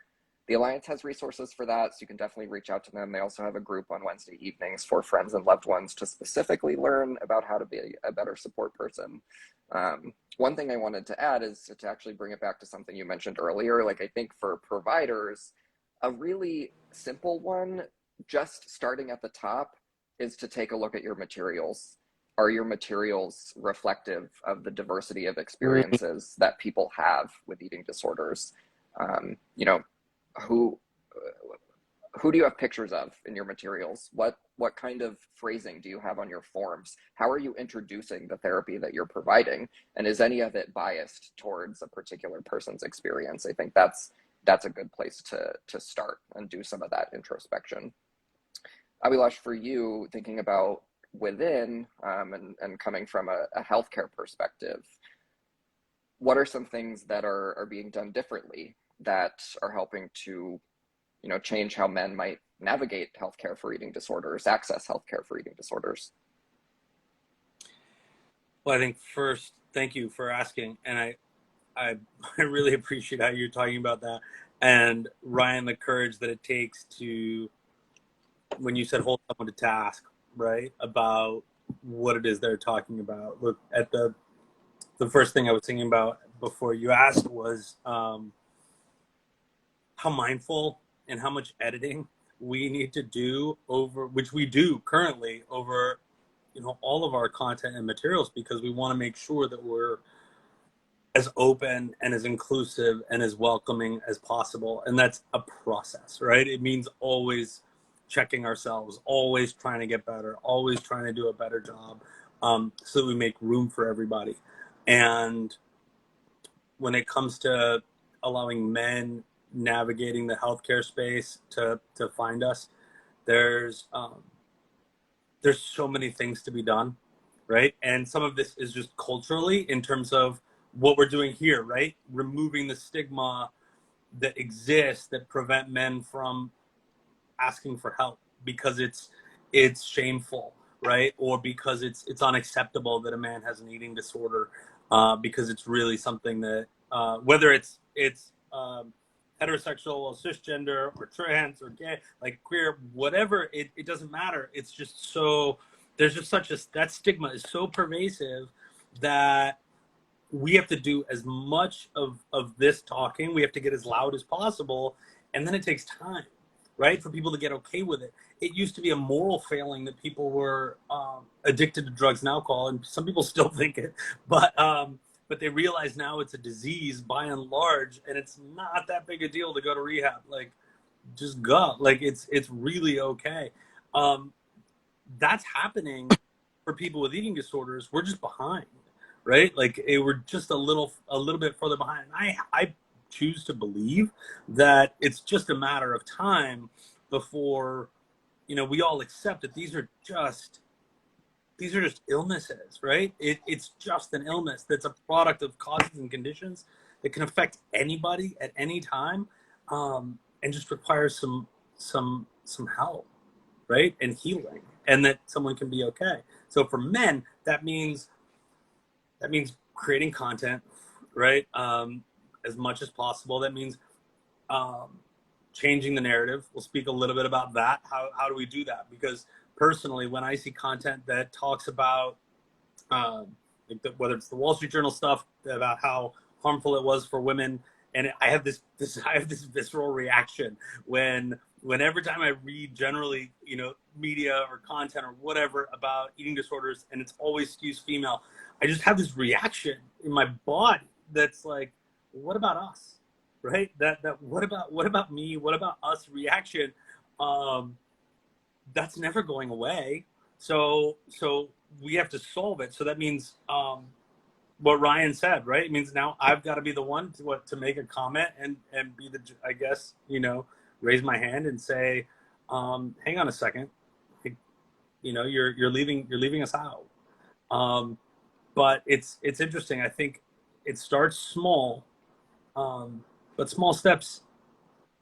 the Alliance has resources for that, so you can definitely reach out to them. They also have a group on Wednesday evenings for friends and loved ones to specifically learn about how to be a better support person. One thing I wanted to add is to actually bring it back to something you mentioned earlier. Like, I think for providers, a really simple one, just starting at the top, is to take a look at your materials. Are your materials reflective of the diversity of Mm. experiences that people have with eating disorders? You know, who who do you have pictures of in your materials? What kind of phrasing do you have on your forms? How are you introducing the therapy that you're providing? And is any of it biased towards a particular person's experience? I think that's a good place to start and do some of that introspection. Abhilash, for you, thinking about within and coming from a healthcare perspective, what are some things that are being done differently that are helping to change how men might navigate healthcare for eating disorders, access healthcare for eating disorders? Well, I think first, thank you for asking, and I I really appreciate how you're talking about that, and Ryan, the courage that it takes to, when you said hold someone to task, right, about what it is they're talking about. Look at the first thing I was thinking about before you asked was how mindful and how much editing we need to do over, which we do currently over, all of our content and materials, because we want to make sure that we're as open and as inclusive and as welcoming as possible. And that's a process, right? It means always checking ourselves, always trying to get better, always trying to do a better job, so that we make room for everybody. And when it comes to allowing men navigating the healthcare space to find us, there's so many things to be done, right? And some of this is just culturally in terms of what we're doing here, right? Removing the stigma that exists that prevent men from asking for help because it's shameful, right? Or because it's unacceptable that a man has an eating disorder, because it's really something that whether it's heterosexual or cisgender or trans or gay, like queer, whatever, it doesn't matter. It's just so, there's just such a, that stigma is so pervasive that we have to do as much of this talking. We have to get as loud as possible. And then it takes time, right? For people to get okay with it. It used to be a moral failing that people were addicted to drugs and alcohol, and some people still think it, but they realize now it's a disease by and large, and it's not that big a deal to go to rehab. Like, just go. Like, it's really okay. Um, that's happening for people with eating disorders. We're just behind, right? Like, we're just a little bit further behind. And I choose to believe that it's just a matter of time before we all accept that these are just illnesses, right? It's just an illness that's a product of causes and conditions that can affect anybody at any time, and just requires some help, right? And healing, and that someone can be okay. So for men, that means creating content, right? As much as possible. That means um, changing the narrative. We'll speak a little bit about that. How do we do that? Because personally, when I see content that talks about whether it's the Wall Street Journal stuff about how harmful it was for women, and I have this I have this visceral reaction when every time I read generally media or content or whatever about eating disorders, and it's always skews female. I just have this reaction in my body that's like, what about us, right? That what about me? What about us? Reaction. Um, that's never going away. So we have to solve it. So that means what Ryan said, right? It means now I've got to be the one to make a comment and be the, I guess, raise my hand and say, hang on a second, you're leaving us out. Um, but it's interesting. I think it starts small, but small steps,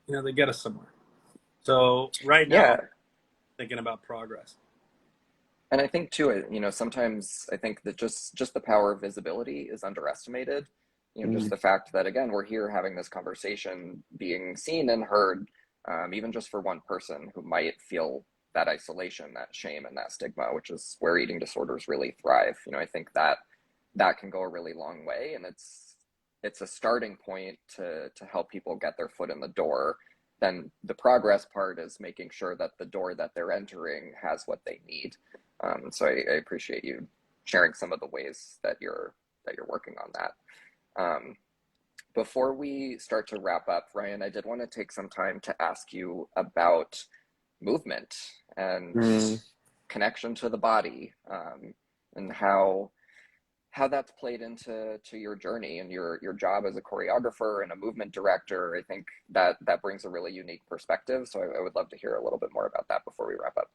they get us somewhere. So right now, I'm Yeah, thinking about progress. and I think too, sometimes I think that just the power of visibility is underestimated. Just Mm. the fact that again we're here having this conversation, being seen and heard, even just for one person who might feel that isolation, that shame, and that stigma, which is where eating disorders really thrive. I think that can go a really long way. And it's a starting point to help people get their foot in the door. Then the progress part is making sure that the door that they're entering has what they need. So I appreciate you sharing some of the ways that you're working on that. Before we start to wrap up, Ryan, I did want to take some time to ask you about movement and Mm. connection to the body, and how that's played into your journey and your job as a choreographer and a movement director. I think that brings a really unique perspective. So I would love to hear a little bit more about that before we wrap up.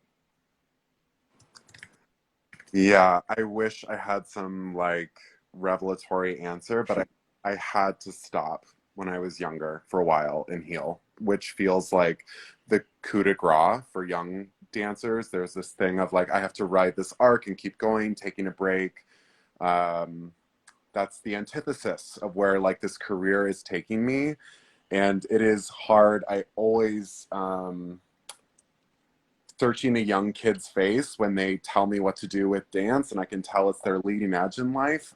Yeah, I wish I had some like revelatory answer, but I had to stop when I was younger for a while and heal, which feels like the coup de grace for young dancers. There's this thing of like, I have to ride this arc and keep going, taking a break. Um, that's the antithesis of where like this career is taking me. And it is hard. I always, searching a young kid's face when they tell me what to do with dance and I can tell it's their leading edge in life.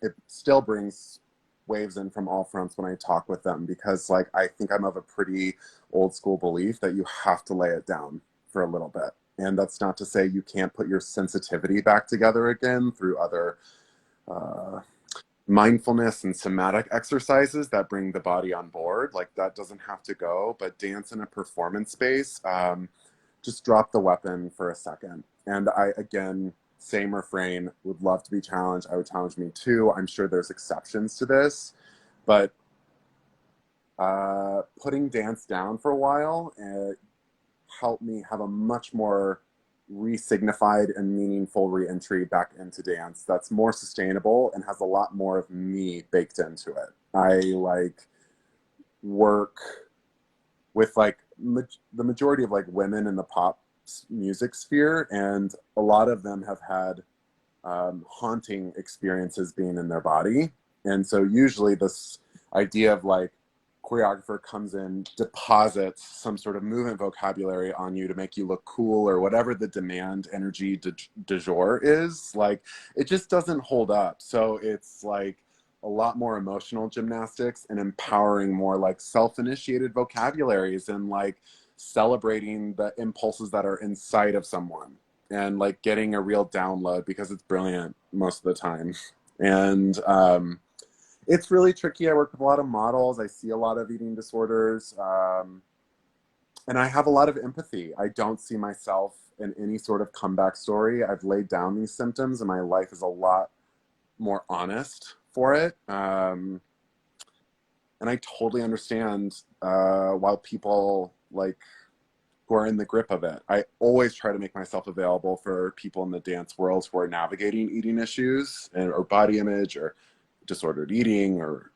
It still brings waves in from all fronts when I talk with them, because like I think I'm of a pretty old school belief that you have to lay it down for a little bit. And that's not to say you can't put your sensitivity back together again through other uh, mindfulness and somatic exercises that bring the body on board. Like that doesn't have to go, but dance in a performance space, just drop the weapon for a second. And I, again, same refrain, would love to be challenged. I would challenge me too. I'm sure there's exceptions to this, but putting dance down for a while helped me have a much more re-signified and meaningful re-entry back into dance that's more sustainable and has a lot more of me baked into it. I like work with like the majority of like women in the pop music sphere, and a lot of them have had haunting experiences being in their body. And so usually this idea of like choreographer comes in, deposits some sort of movement vocabulary on you to make you look cool or whatever the demand energy du jour is, like it just doesn't hold up. So it's like a lot more emotional gymnastics and empowering more like self-initiated vocabularies and like celebrating the impulses that are inside of someone and like getting a real download, because it's brilliant most of the time. And it's really tricky. I work with a lot of models. I see a lot of eating disorders. And I have a lot of empathy. I don't see myself in any sort of comeback story. I've laid down these symptoms and my life is a lot more honest for it. And I totally understand why people like who are in the grip of it. I always try to make myself available for people in the dance world who are navigating eating issues or body image or disordered eating or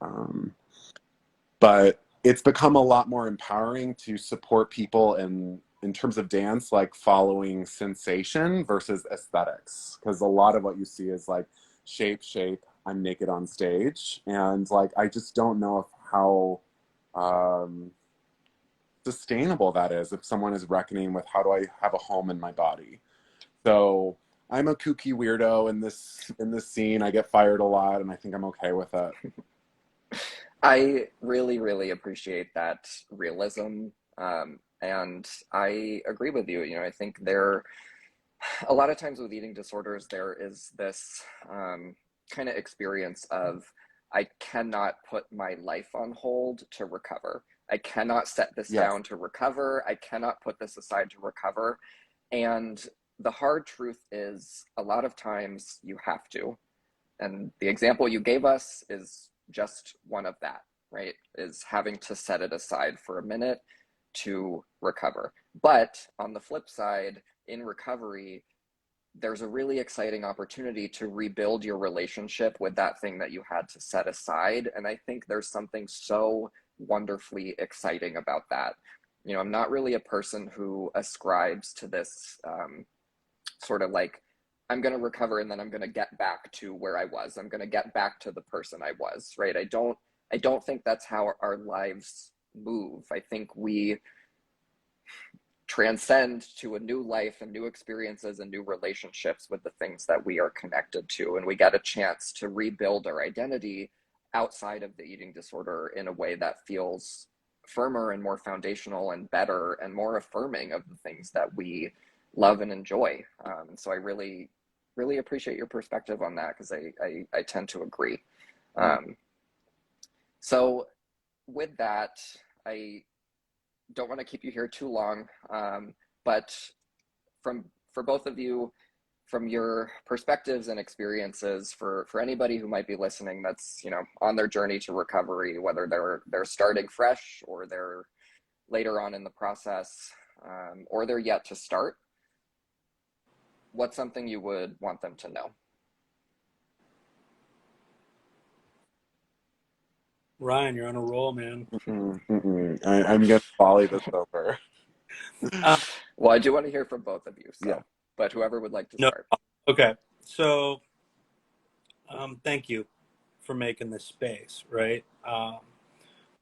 but it's become a lot more empowering to support people in terms of dance, like following sensation versus aesthetics, because a lot of what you see is like shape, I'm naked on stage, and like I just don't know if how sustainable that is if someone is reckoning with how do I have a home in my body. So I'm a kooky weirdo in this scene. I get fired a lot and I think I'm okay with it. I really, really appreciate that realism. And I agree with you. You know, I think a lot of times with eating disorders, there is this kind of experience of, I cannot put my life on hold to recover. I cannot set this Yes. down to recover. I cannot put this aside to recover. And the hard truth is, a lot of times you have to. And the example you gave us is just one of that, right? Is having to set it aside for a minute to recover. But on the flip side, in recovery, there's a really exciting opportunity to rebuild your relationship with that thing that you had to set aside. And I think there's something so wonderfully exciting about that. You know, I'm not really a person who ascribes to this sort of like, I'm going to recover and then I'm going to get back to where I was. I'm going to get back to the person I was, right? I don't think that's how our lives move. I think we transcend to a new life and new experiences and new relationships with the things that we are connected to. And we get a chance to rebuild our identity outside of the eating disorder in a way that feels firmer and more foundational and better and more affirming of the things that we love and enjoy. So I really, really appreciate your perspective on that, because I tend to agree. So with that, I don't want to keep you here too long, but for both of you, from your perspectives and experiences, for anybody who might be listening that's on their journey to recovery, whether they're starting fresh or they're later on in the process, or they're yet to start, what's something you would want them to know? Ryan, you're on a roll, man. I'm gonna volley this over. Well, I do want to hear from both of you, so Yeah. but whoever would like to No. start. Okay. So thank you for making this space, right?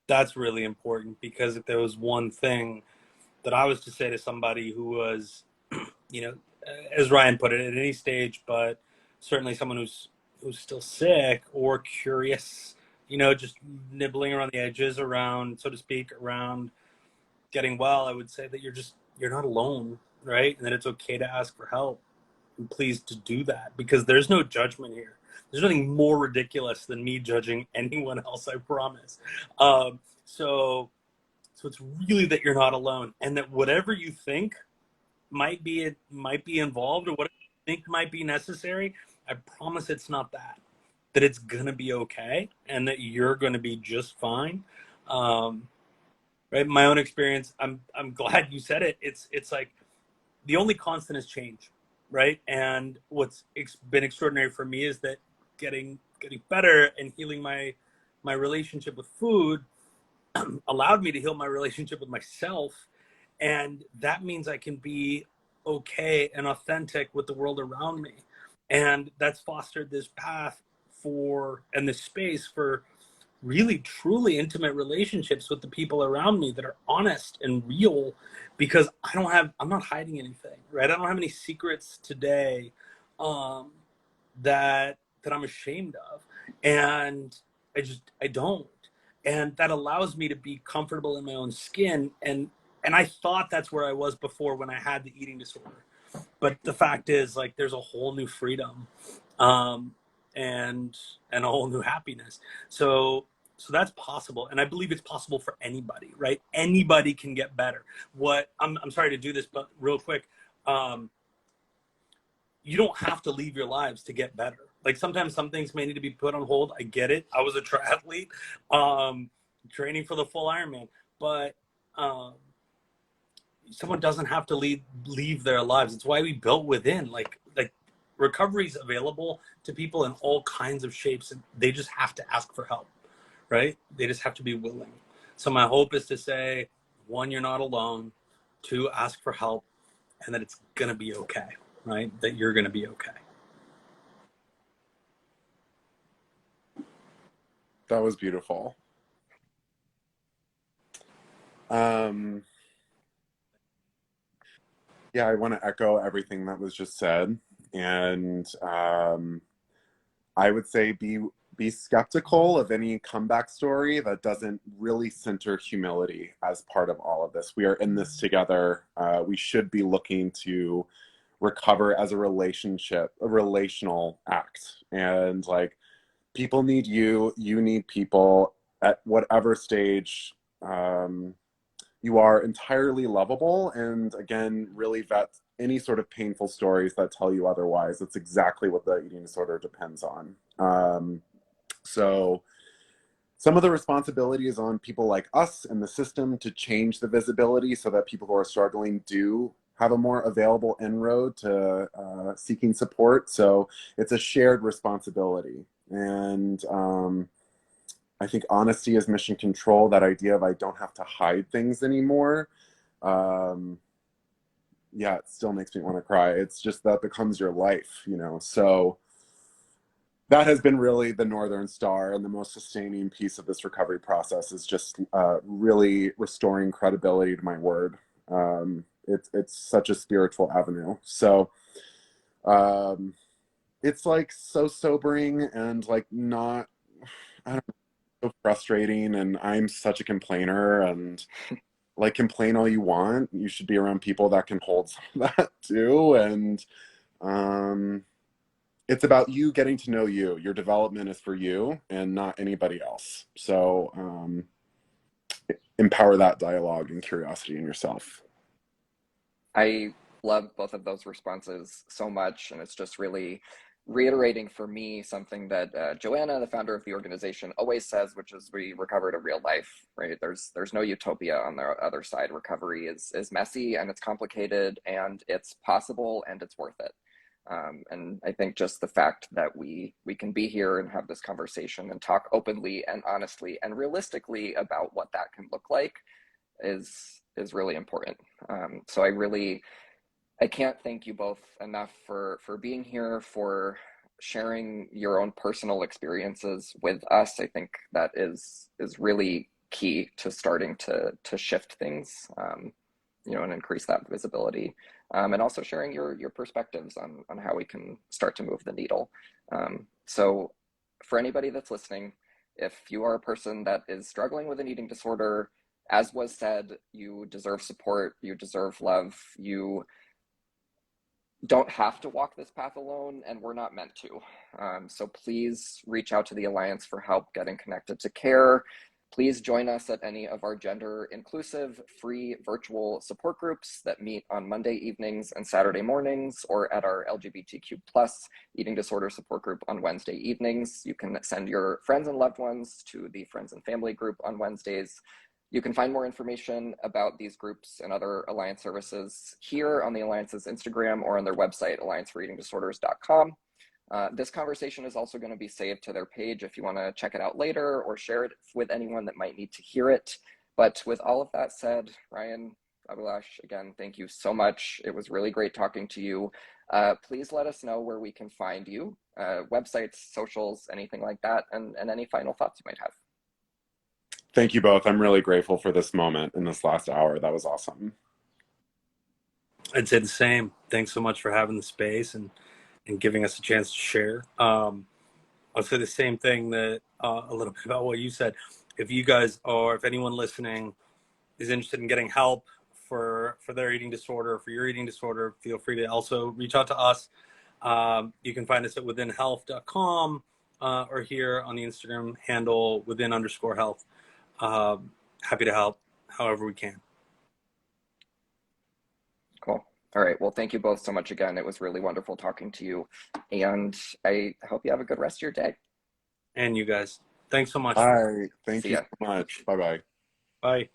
That's really important, because if there was one thing that I was to say to somebody who was, as Ryan put it, at any stage, but certainly someone who's still sick or curious, just nibbling around the edges around, so to speak, around getting well, I would say that you're not alone, right? And that it's okay to ask for help, and pleased to do that, because there's no judgment here. There's nothing more ridiculous than me judging anyone else, I promise. So it's really that you're not alone, and that whatever you think might be involved, or whatever you think might be necessary, I promise it's not that. That it's gonna be okay, and that you're gonna be just fine. Right? My own experience. I'm glad you said it. It's like the only constant is change, right? And what's been extraordinary for me is that getting better and healing my relationship with food allowed me to heal my relationship with myself, and that means I can be okay and authentic with the world around me, and that's fostered this path and this space for really truly intimate relationships with the people around me that are honest and real, because I'm not hiding anything, right? I don't have any secrets today that I'm ashamed of, and I don't, and that allows me to be comfortable in my own skin, and I thought that's where I was before when I had the eating disorder, but the fact is, like, there's a whole new freedom, and a whole new happiness. So that's possible, and I believe it's possible for anybody, right? Anybody can get better. I'm sorry to do this, but real quick, you don't have to leave your lives to get better. Like, sometimes some things may need to be put on hold. I get it. I was a triathlete, training for the full Ironman, but someone doesn't have to leave their lives. It's why we built Within. Like recovery is available to people in all kinds of shapes, and they just have to ask for help, right? They just have to be willing. So my hope is to say, one, you're not alone. Two, ask for help, and that it's gonna be okay, right? That you're gonna be okay. That was beautiful. Yeah, I want to echo everything that was just said, and I would say be skeptical of any comeback story that doesn't really center humility as part of all of this. We are in this together. We should be looking to recover as a relational act, and like, people need you need people at whatever stage. You are entirely lovable, and again, really vet any sort of painful stories that tell you otherwise. That's exactly what the eating disorder depends on. So some of the responsibility is on people like us and the system to change the visibility so that people who are struggling do have a more available inroad to seeking support. So it's a shared responsibility. And I think honesty is mission control. That idea of I don't have to hide things anymore. Yeah, it still makes me want to cry. It's just that becomes your life, So that has been really the Northern Star, and the most sustaining piece of this recovery process is just really restoring credibility to my word. it's such a spiritual avenue. So um, it's like so sobering and like not, I don't know, so frustrating. And I'm such a complainer, and like complain all you want. You should be around people that can hold some of that too. And um, it's about you getting to know you. Your development is for you and not anybody else. So empower that dialogue and curiosity in yourself. I love both of those responses so much, and it's just really reiterating for me something that Joanna, the founder of the organization, always says, which is we recover to real life, right? There's no utopia on the other side. Recovery is messy and it's complicated and it's possible and it's worth it. And I think just the fact that we can be here and have this conversation and talk openly and honestly and realistically about what that can look like is really important. So I can't thank you both enough for being here, for sharing your own personal experiences with us. I think that is really key to starting to shift things, and increase that visibility, and also sharing your perspectives on how we can start to move the needle. So, for anybody that's listening, if you are a person that is struggling with an eating disorder, as was said, you deserve support, you deserve love, you don't have to walk this path alone, and we're not meant to. So please reach out to the Alliance for help getting connected to care. Please join us at any of our gender inclusive free virtual support groups that meet on Monday evenings and Saturday mornings, or at our LGBTQ plus eating disorder support group on Wednesday evenings. You can send your friends and loved ones to the friends and family group on Wednesdays. You can find more information about these groups and other Alliance services here on the Alliance's Instagram or on their website, allianceforeatingdisorders.com. This conversation is also going to be saved to their page if you want to check it out later or share it with anyone that might need to hear it. But with all of that said, Ryan, Abhilash, again, thank you so much. It was really great talking to you. Please let us know where we can find you, websites, socials, anything like that, and any final thoughts you might have. Thank you both. I'm really grateful for this moment in this last hour. That was awesome. I'd say the same. Thanks so much for having the space and giving us a chance to share. I'll say the same thing that a little bit about what you said. If you guys, or if anyone listening is interested in getting help for their eating disorder, for your eating disorder, feel free to also reach out to us. You can find us at withinhealth.com or here on the Instagram handle within_health. Happy to help however we can. Cool. All right. Well, thank you both so much again. It was really wonderful talking to you, and I hope you have a good rest of your day. And you guys, thanks so much. Bye. Thank See you ya. so much. Bye-bye. Bye.